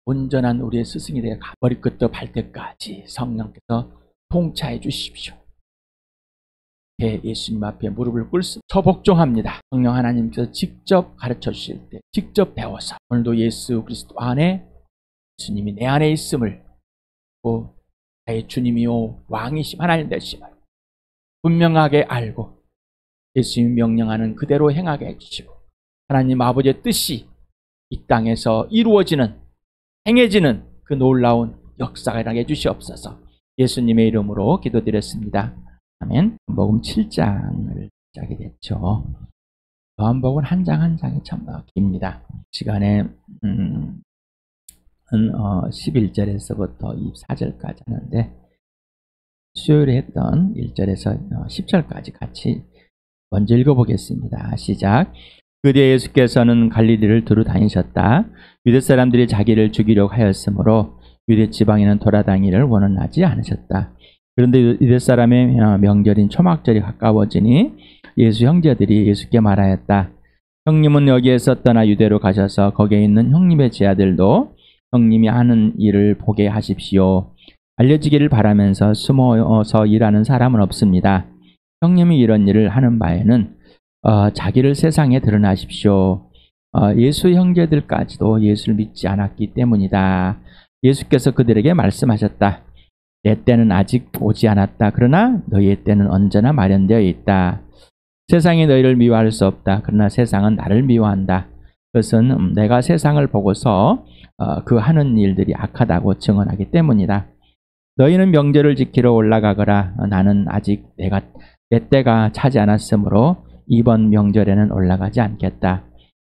온전한 우리의 스승이 되어 머리끝부터 발끝까지 성령께서 통치해 주십시오. 예수님 앞에 무릎을 꿇습니다. 저 복종합니다. 성령 하나님께서 직접 가르쳐 주실 때 직접 배워서 오늘도 예수 그리스도 안에 주님이 내 안에 있음을, 또 나의 주님이요 왕이심 하나님 되심을 분명하게 알고 예수님이 명령하는 그대로 행하게 해주시고, 하나님 아버지의 뜻이 이 땅에서 이루어지는, 행해지는 그 놀라운 역사가 일어나게 해주시옵소서. 예수님의 이름으로 기도드렸습니다. 아멘. 요한복음 7장을 시작이 됐죠. 요한복음 한 장 한 장이 참 깁니다. 시간에 11절에서부터 24절까지 하는데, 수요일에 했던 1절에서 10절까지 같이 먼저 읽어보겠습니다. 시작. 그뒤에 예수께서는 갈릴리를 두루 다니셨다. 유대 사람들이 자기를 죽이려고 하였으므로 유대 지방에는 돌아다니기를 원하지 않으셨다. 그런데 유대 사람의 명절인 초막절이 가까워지니 예수 형제들이 예수께 말하였다. 형님은 여기에서 떠나 유대로 가셔서 거기에 있는 형님의 제자들도 형님이 하는 일을 보게 하십시오. 알려지기를 바라면서 숨어서 일하는 사람은 없습니다. 형님이 이런 일을 하는 바에는 자기를 세상에 드러나십시오. 예수 형제들까지도 예수를 믿지 않았기 때문이다. 예수께서 그들에게 말씀하셨다. 내 때는 아직 오지 않았다. 그러나 너희의 때는 언제나 마련되어 있다. 세상이 너희를 미워할 수 없다. 그러나 세상은 나를 미워한다. 그것은 내가 세상을 보고서 그 하는 일들이 악하다고 증언하기 때문이다. 너희는 명절을 지키러 올라가거라. 나는 아직 내 때가 차지 않았으므로 이번 명절에는 올라가지 않겠다.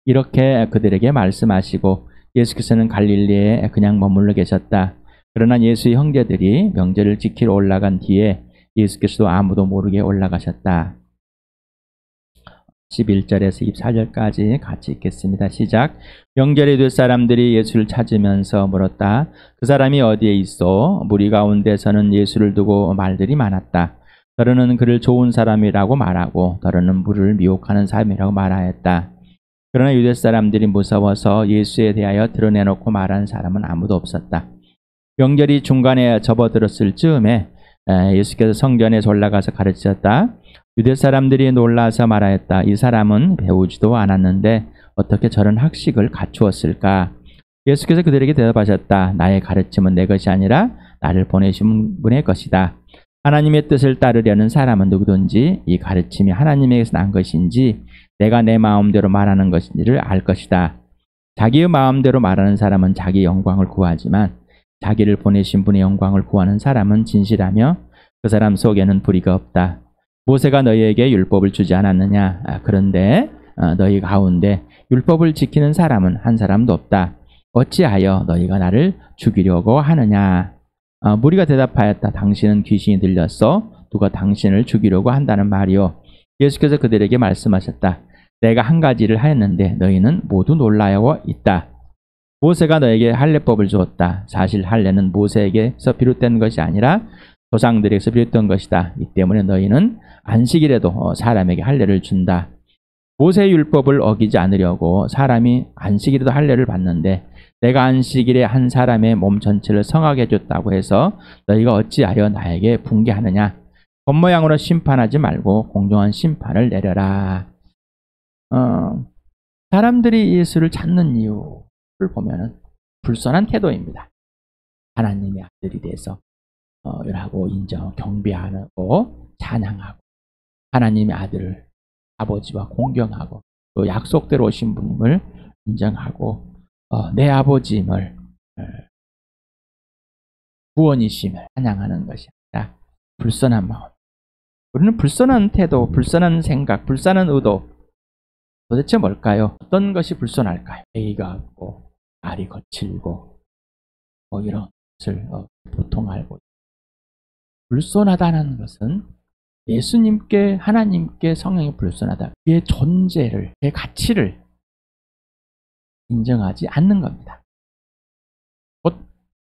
이렇게 그들에게 말씀하시고 예수께서는 갈릴리에 그냥 머물러 계셨다. 그러나 예수의 형제들이 명절을 지키러 올라간 뒤에 예수께서도 아무도 모르게 올라가셨다. 11절에서 24절까지 같이 읽겠습니다. 시작. 명절에 두 사람들이 예수를 찾으면서 물었다. 그 사람이 어디에 있어? 무리 가운데서는 예수를 두고 말들이 많았다. 더러는 그를 좋은 사람이라고 말하고 더러는 무리를 미혹하는 사람이라고 말하였다. 그러나 유대 사람들이 무서워서 예수에 대하여 드러내놓고 말하는 사람은 아무도 없었다. 명절이 중간에 접어들었을 즈음에 예수께서 성전에서 올라가서 가르치셨다. 유대 사람들이 놀라서 말하였다. 이 사람은 배우지도 않았는데 어떻게 저런 학식을 갖추었을까? 예수께서 그들에게 대답하셨다. 나의 가르침은 내 것이 아니라 나를 보내신 분의 것이다. 하나님의 뜻을 따르려는 사람은 누구든지 이 가르침이 하나님에게서 난 것인지 내가 내 마음대로 말하는 것인지를 알 것이다. 자기의 마음대로 말하는 사람은 자기 영광을 구하지만 자기를 보내신 분의 영광을 구하는 사람은 진실하며 그 사람 속에는 불의가 없다. 모세가 너희에게 율법을 주지 않았느냐? 그런데 너희 가운데 율법을 지키는 사람은 한 사람도 없다. 어찌하여 너희가 나를 죽이려고 하느냐? 무리가 대답하였다. 당신은 귀신이 들렸어. 누가 당신을 죽이려고 한다는 말이요. 예수께서 그들에게 말씀하셨다. 내가 한 가지를 하였는데 너희는 모두 놀라워 있다. 모세가 너에게 할례법을 주었다. 사실 할례는 모세에게서 비롯된 것이 아니라 조상들에게서 비롯된 것이다. 이 때문에 너희는 안식일에도 사람에게 할례를 준다. 모세의 율법을 어기지 않으려고 사람이 안식일에도 할례를 받는데 내가 안식일에 한 사람의 몸 전체를 성하게 해줬다고 해서 너희가 어찌하여 나에게 분개하느냐? 겉모양으로 심판하지 말고 공정한 심판을 내려라. 사람들이 예수를 찾는 이유를 보면은 불선한 태도입니다. 하나님의 아들이 돼서 하고 인정, 경배하고 찬양하고 하나님의 아들을 아버지와 공경하고 또 약속대로 오신 분임을 인정하고 내 아버지임을 구원이심을 찬양하는 것이 아니라 불선한 마음. 우리는 불선한 태도, 불선한 생각, 불선한 의도 도대체 뭘까요? 어떤 것이 불선할까요? 예의가 없고 말이 거칠고 이런 것을 보통 알고 불선하다는 것은 예수님께 하나님께 성령이 불선하다. 그의 존재를, 그의 가치를 인정하지 않는 겁니다. 곧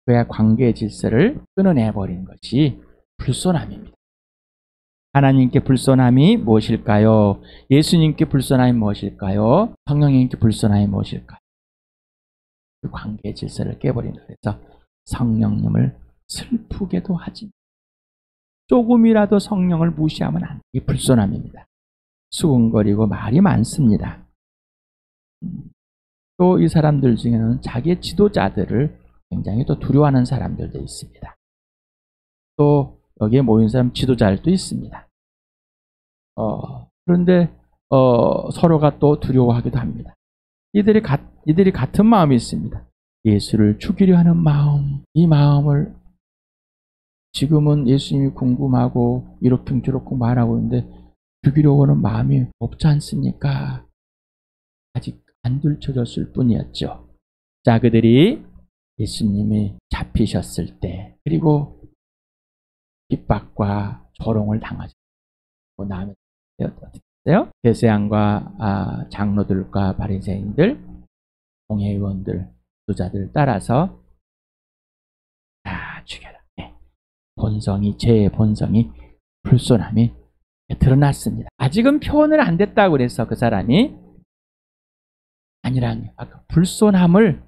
그의 관계의 질서를 끊어내버리는 것이 불선함입니다. 하나님께 불선함이 무엇일까요? 예수님께 불선함이 무엇일까요? 성령님께 불선함이 무엇일까요? 그 관계의 질서를 깨버린다. 그래서 성령님을 슬프게도 하지. 조금이라도 성령을 무시하면 안 돼. 이 불손함입니다. 수근거리고 말이 많습니다. 또 이 사람들 중에는 자기의 지도자들을 굉장히 또 두려워하는 사람들도 있습니다. 또 여기에 모인 사람 지도자들도 있습니다. 그런데 서로가 또 두려워하기도 합니다. 이들이 같은 마음이 있습니다. 예수를 죽이려 하는 마음, 이 마음을 지금은 예수님이 궁금하고 이렇게 저렇게 말하고 있는데 죽이려고 하는 마음이 없지 않습니까? 아직 안 들춰졌을 뿐이었죠. 자, 그들이 예수님이 잡히셨을 때 그리고 핍박과 조롱을 당하셨고 나면 어떻게 됐어요? 대세양과 장로들과 바리새인들, 공회의원들, 지도자들 따라서 다 죽여라. 죄의 본성이 불손함이 드러났습니다. 아직은 표현을 안 됐다고 그래서 그 사람이 아니라는 불손함을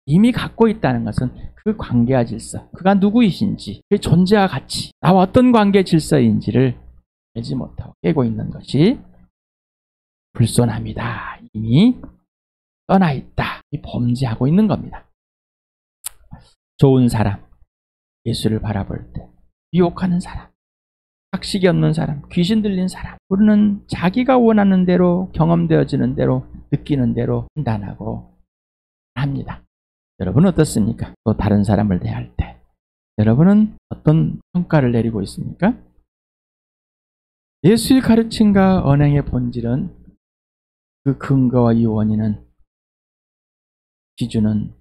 이미 갖고 있다는 것은 그 관계와 질서, 그가 누구이신지, 그 존재와 가치, 나와 어떤 관계 질서인지를 알지 못하고 깨고 있는 것이 불손함이다. 이미 떠나 있다. 범죄하고 있는 겁니다. 좋은 사람, 예수를 바라볼 때 유혹하는 사람, 학식이 없는 사람, 귀신 들린 사람, 우리는 자기가 원하는 대로 경험되어지는 대로 느끼는 대로 판단하고 합니다. 여러분은 어떻습니까? 또 다른 사람을 대할 때 여러분은 어떤 평가를 내리고 있습니까? 예수의 가르침과 언행의 본질은 그 근거와 이 원인은 기준은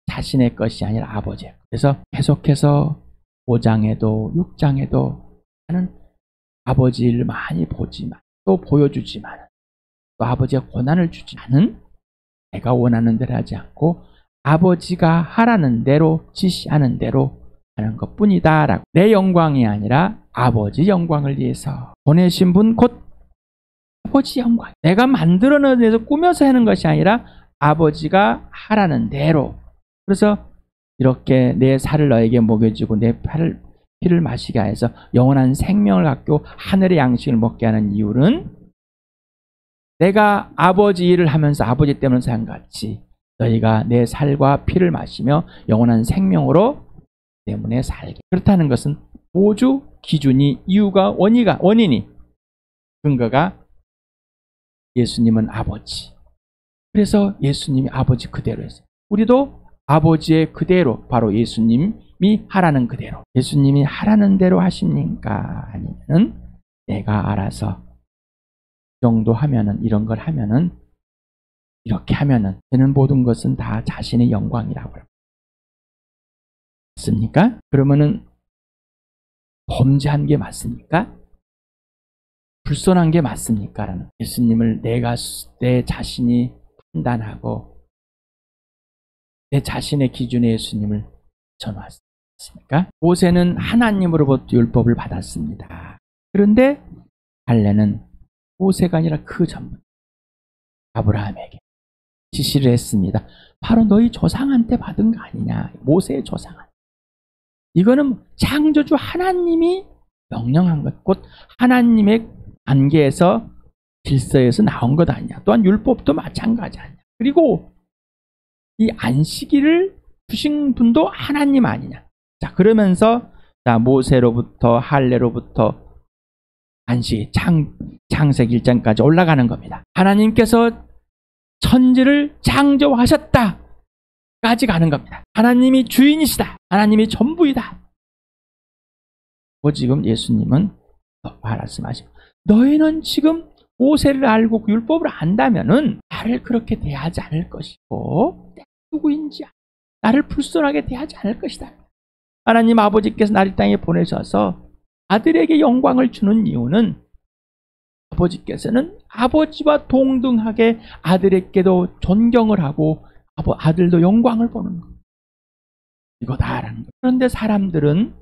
자신의 것이 아니라 아버지예요. 그래서 계속해서 5장에도 6장에도 나는 아버지를 많이 보지만 또 보여주지만 또 아버지가 고난을 주지만은 내가 원하는 대로 하지 않고 아버지가 하라는 대로 지시하는 대로 하는 것뿐이다 라고. 내 영광이 아니라 아버지 영광을 위해서 보내신 분 곧 아버지 영광. 내가 만들어내서 꾸며서 하는 것이 아니라 아버지가 하라는 대로. 그래서 이렇게 내 살을 너에게 먹여주고 내 피를 마시게 해서 영원한 생명을 갖고 하늘의 양식을 먹게 하는 이유는 내가 아버지 일을 하면서 아버지 때문에 산같이 너희가 내 살과 피를 마시며 영원한 생명으로 때문에 살게. 그렇다는 것은 모주 기준이 이유가 원인이 근거가 예수님은 아버지. 그래서 예수님이 아버지 그대로 했어요. 우리도 아버지의 그대로 바로 예수님이 하라는 그대로. 예수님이 하라는 대로 하십니까? 아니면 내가 알아서 이 정도 하면은 이런 걸 하면은 이렇게 하면은 되는 모든 것은 다 자신의 영광이라고 합니다. 맞습니까? 그러면은 범죄한 게 맞습니까? 불손한 게 맞습니까? 라는 예수님을 내 자신이 판단하고 내 자신의 기준에 예수님을 전화했습니까? 모세는 하나님으로부터 율법을 받았습니다. 그런데 할례는 모세가 아니라 그 전문 아브라함에게 지시를 했습니다. 바로 너희 조상한테 받은 거 아니냐. 모세의 조상한테. 이거는 창조주 하나님이 명령한 것, 곧 하나님의 관계에서 질서에서 나온 것 아니냐. 또한 율법도 마찬가지 아니냐. 그리고 이 안식일을 주신 분도 하나님 아니냐. 자, 그러면서 모세로부터 할례로부터 안식, 창세기 1장까지 올라가는 겁니다. 하나님께서 천지를 창조하셨다 까지 가는 겁니다. 하나님이 주인이시다. 하나님이 전부이다. 지금 예수님은 말씀하시고 너희는 지금 모세를 알고 그 율법을 안다면은 나를 그렇게 대하지 않을 것이고 누구인지 나를 불손하게 대하지 않을 것이다. 하나님 아버지께서 나를 땅에 보내셔서 아들에게 영광을 주는 이유는 아버지께서는 아버지와 동등하게 아들에게도 존경을 하고 아들도 영광을 보는 것. 이거다라는 것. 그런데 사람들은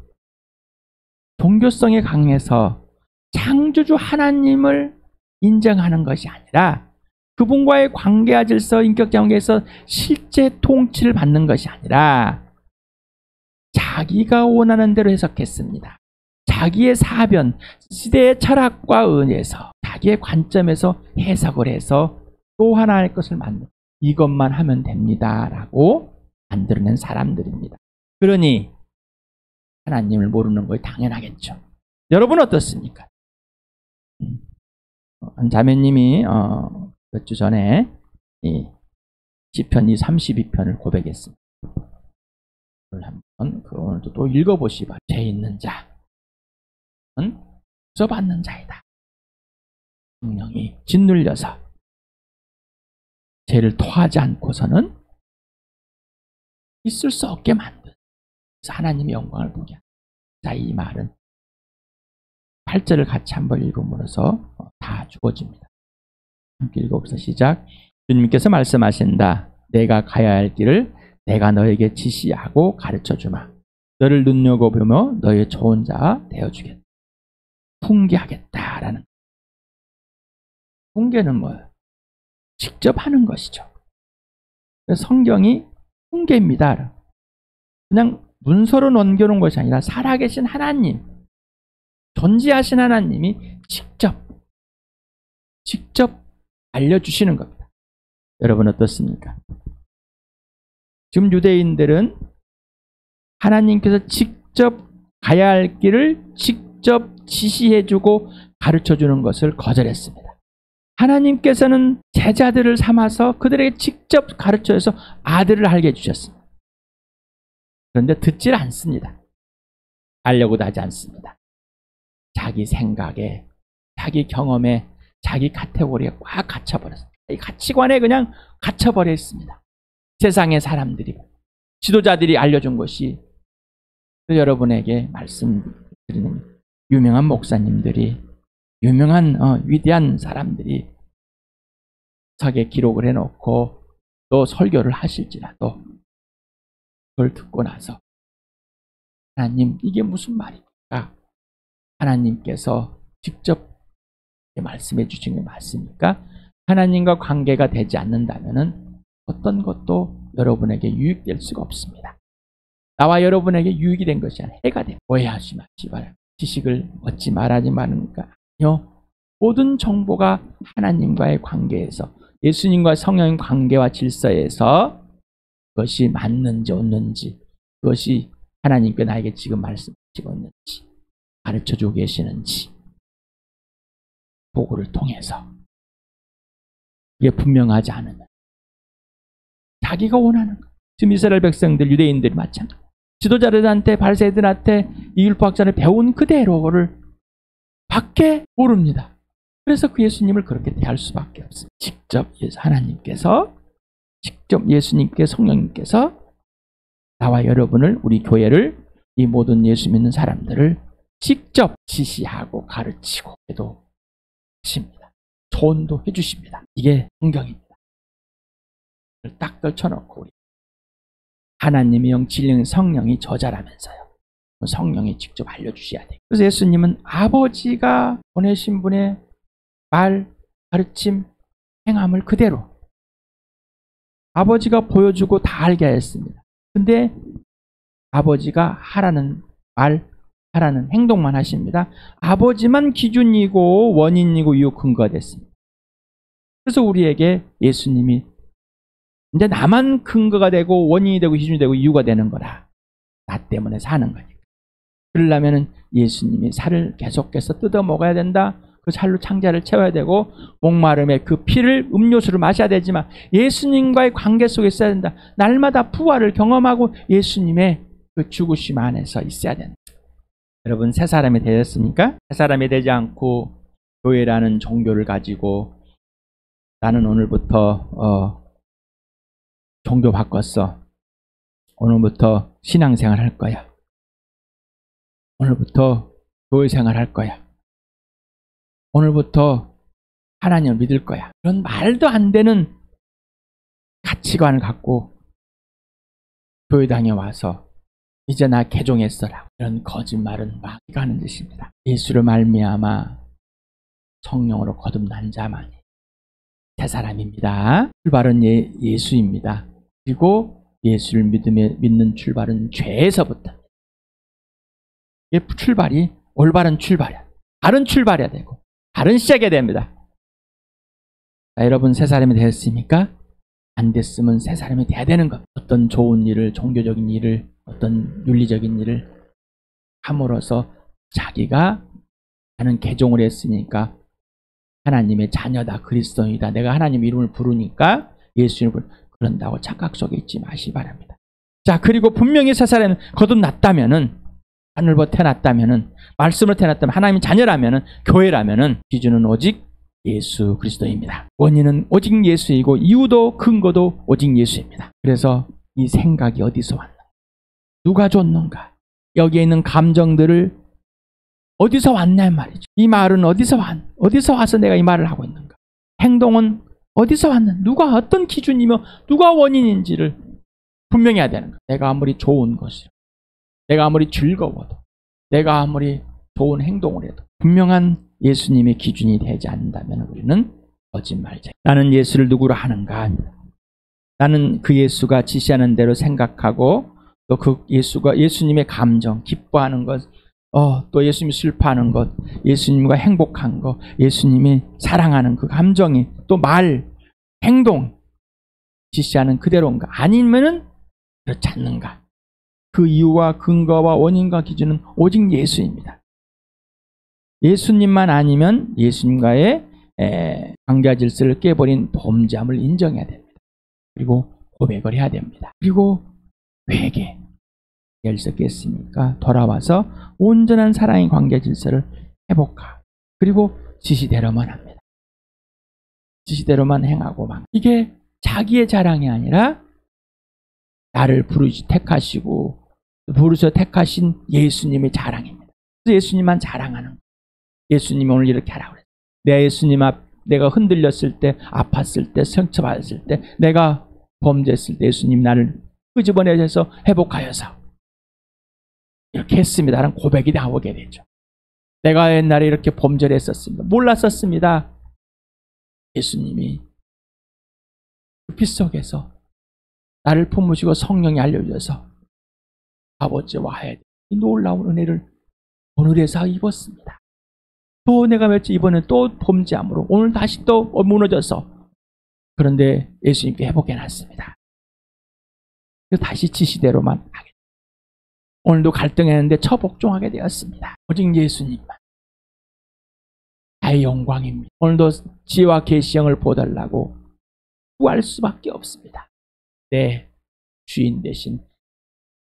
종교성에 강해서 창조주 하나님을 인정하는 것이 아니라 그분과의 관계와 질서, 인격적 관계에서 실제 통치를 받는 것이 아니라 자기가 원하는 대로 해석했습니다. 자기의 사변, 시대의 철학과 은혜에서 자기의 관점에서 해석을 해서 또 하나의 것을 만든, 이것만 하면 됩니다 라고 만들어낸 사람들입니다. 그러니 하나님을 모르는 것이 당연하겠죠. 여러분 어떻습니까? 한 자매님이 몇 주 전에 이 시편 32편을 고백했습니다. 한번 오늘도 또 읽어보시 바랍니다. 죄 있는 자는 용서받는 자이다. 성령이 짓눌려서 죄를 토하지 않고서는 있을 수 없게 만든, 그래서 하나님의 영광을 보게 합니다. 자, 이 말은 8절을 같이 한번 읽음으로써 다 주어집니다. 함께 읽어봅시다. 시작. 주님께서 말씀하신다. 내가 가야 할 길을 내가 너에게 지시하고 가르쳐주마. 너를 눈여겨보며 너의 좋은 자 되어주겠다. 훈계하겠다라는. 훈계는 뭐예요? 직접 하는 것이죠. 성경이 훈계입니다. 그냥 문서로 넘겨놓은 것이 아니라 살아계신 하나님, 존재하신 하나님이 직접 알려주시는 겁니다. 여러분 어떻습니까? 지금 유대인들은 하나님께서 직접 가야 할 길을 직접 지시해주고 가르쳐주는 것을 거절했습니다. 하나님께서는 제자들을 삼아서 그들에게 직접 가르쳐서 아들을 알게 해주셨습니다. 그런데 듣질 않습니다. 알려고도 하지 않습니다. 자기 생각에, 자기 경험에, 자기 카테고리에 꽉 갇혀버렸습니다. 이 가치관에 그냥 갇혀버려 있습니다. 세상의 사람들이, 지도자들이 알려준 것이, 여러분에게 말씀드리는 유명한 목사님들이, 유명한 위대한 사람들이 책에 기록을 해놓고 또 설교를 하실지라도 그걸 듣고 나서 하나님 이게 무슨 말입니까? 하나님께서 직접 말씀해 주신 게 맞습니까? 하나님과 관계가 되지 않는다면 어떤 것도 여러분에게 유익될 수가 없습니다. 나와 여러분에게 유익이 된 것이 아니라 해가 됩니다. 오해하지 마시 바랍니다. 지식을 얻지 말하지 마는가? 아니요. 모든 정보가 하나님과의 관계에서, 예수님과 성령의 관계와 질서에서 그것이 맞는지 없는지, 그것이 하나님께 나에게 지금 말씀하시고 있는지, 가르쳐주고 계시는지, 보고를 통해서 이게 분명하지 않으면 자기가 원하는 것. 지금 이스라엘 백성들, 유대인들이 마찬가지. 지도자들한테, 바리새인들한테 이 율법학자를 배운 그대로를 밖에 모릅니다. 그래서 그 예수님을 그렇게 대할 수밖에 없습니다. 직접 하나님께서, 직접 예수님께, 성령님께서 나와 여러분을, 우리 교회를, 이 모든 예수 믿는 사람들을 직접 지시하고 가르치고 해도 하십니다. 조언도 해주십니다. 이게 성경입니다. 딱 떨쳐놓고 우리 하나님의 영, 진리의 성령이 저자라면서요. 성령이 직접 알려주셔야 돼요. 그래서 예수님은 아버지가 보내신 분의 말, 가르침, 행함을 그대로 아버지가 보여주고 다 알게 하였습니다. 근데 아버지가 하라는 말, 하라는 행동만 하십니다. 아버지만 기준이고 원인이고 이유 근거가 됐습니다. 그래서 우리에게 예수님이 이제 나만 근거가 되고 원인이 되고 기준이 되고 이유가 되는 거라. 나 때문에 사는 거니까. 그러려면 예수님이 살을 계속해서 뜯어 먹어야 된다. 그 살로 창자를 채워야 되고, 목마름에 그 피를 음료수를 마셔야 되지만 예수님과의 관계 속에 있어야 된다. 날마다 부활을 경험하고 예수님의 그 죽으심 안에서 있어야 된다. 여러분, 새 사람이 되셨습니까? 새 사람이 되지 않고 교회라는 종교를 가지고 나는 오늘부터 종교 바꿨어. 오늘부터 신앙생활 할 거야. 오늘부터 교회생활 할 거야. 오늘부터 하나님을 믿을 거야. 그런 말도 안 되는 가치관을 갖고 교회당에 와서 이제 나 개종했어라. 이런 거짓말은 마귀가 하는 짓입니다. 예수를 말미암아 성령으로 거듭난 자만이 새 사람입니다. 출발은 예수입니다. 그리고 예수를 믿는 출발은 죄에서부터. 이게 출발이 올바른 출발이야. 바른 출발해야 되고 바른 시작해야 됩니다. 자, 여러분 새 사람이 되었습니까? 안 됐으면 새 사람이 돼야 되는 것. 어떤 좋은 일을, 종교적인 일을, 어떤 윤리적인 일을 함으로써 자기가 나는 개종을 했으니까 하나님의 자녀다, 그리스도인이다, 내가 하나님 이름을 부르니까 예수 이름을 그런다고 착각 속에 있지 마시기 바랍니다. 자, 그리고 분명히 새 사람이 거듭났다면은, 하늘부터 태어났다면은, 말씀으로 태어났다면, 하나님의 자녀라면은, 교회라면은 기준은 오직 예수 그리스도입니다. 원인은 오직 예수이고 이유도 근거도 오직 예수입니다. 그래서 이 생각이 어디서 왔나? 누가 줬는가? 여기에 있는 감정들을 어디서 왔냐 말이죠. 이 말은 어디서 와서 내가 이 말을 하고 있는가? 행동은 어디서 왔는가? 누가 어떤 기준이며 누가 원인인지를 분명히 해야 되는 거야. 내가 아무리 좋은 것이라, 내가 아무리 즐거워도, 내가 아무리 좋은 행동을 해도 분명한 예수님의 기준이 되지 않는다면 우리는 거짓말자. 나는 예수를 누구로 하는가? 나는 그 예수가 지시하는 대로 생각하고 또 그 예수님의 감정, 기뻐하는 것, 또 예수님이 슬퍼하는 것, 예수님과 행복한 것, 예수님이 사랑하는 그 감정이 또 말, 행동 지시하는 그대로인가? 아니면은 그렇지 않는가? 그 이유와 근거와 원인과 기준은 오직 예수입니다. 예수님만 아니면 예수님과의 관계 질서를 깨버린 범죄함을 인정해야 됩니다. 그리고 고백을 해야 됩니다. 그리고 회개. 열쇠 깼으니까 돌아와서 온전한 사랑의 관계 질서를 회복하고 그리고 지시대로만 합니다. 지시대로만 행하고 막. 이게 자기의 자랑이 아니라 나를 택하시고 부르셔 택하신 예수님의 자랑입니다. 그래서 예수님만 자랑하는 거예요. 예수님이 오늘 이렇게 하라고 그랬어요. 내 예수님 내가 흔들렸을 때, 아팠을 때, 상처받았을 때, 내가 범죄했을 때 예수님 나를 끄집어내셔서 회복하여서 이렇게 했습니다라는 고백이 나오게 되죠. 내가 옛날에 이렇게 범죄를 했었습니다. 몰랐었습니다. 예수님이 그 피 속에서 나를 품으시고 성령이 알려주셔서 아버지와 하야 이 놀라운 은혜를 오늘에서 입었습니다. 또 내가 며칠 이번에 또 범죄함으로 오늘 다시 또 무너져서 그런데 예수님께 회복해놨습니다. 그래서 다시 지시대로만 하게 됩니다. 오늘도 갈등했는데 처복종하게 되었습니다. 오직 예수님만 나의 영광입니다. 오늘도 지혜와 계시형을 보달라고 구할 수밖에 없습니다. 내 주인 대신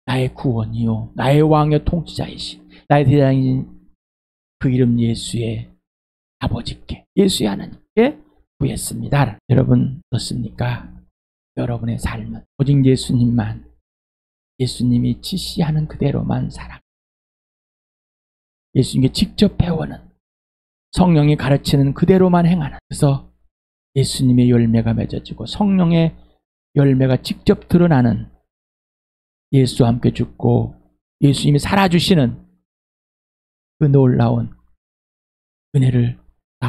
나의 구원이요 나의 왕의 통치자이신 나의 대장인 그 이름 예수의 아버지께 예수의 하나님께 구했습니다. 여러분 어떻습니까? 여러분의 삶은 오직 예수님만 예수님이 지시하는 그대로만 살아 예수님께 직접 배우는 성령이 가르치는 그대로만 행하는 그래서 예수님의 열매가 맺어지고 성령의 열매가 직접 드러나는 예수와 함께 죽고 예수님이 살아주시는 그 놀라운 은혜를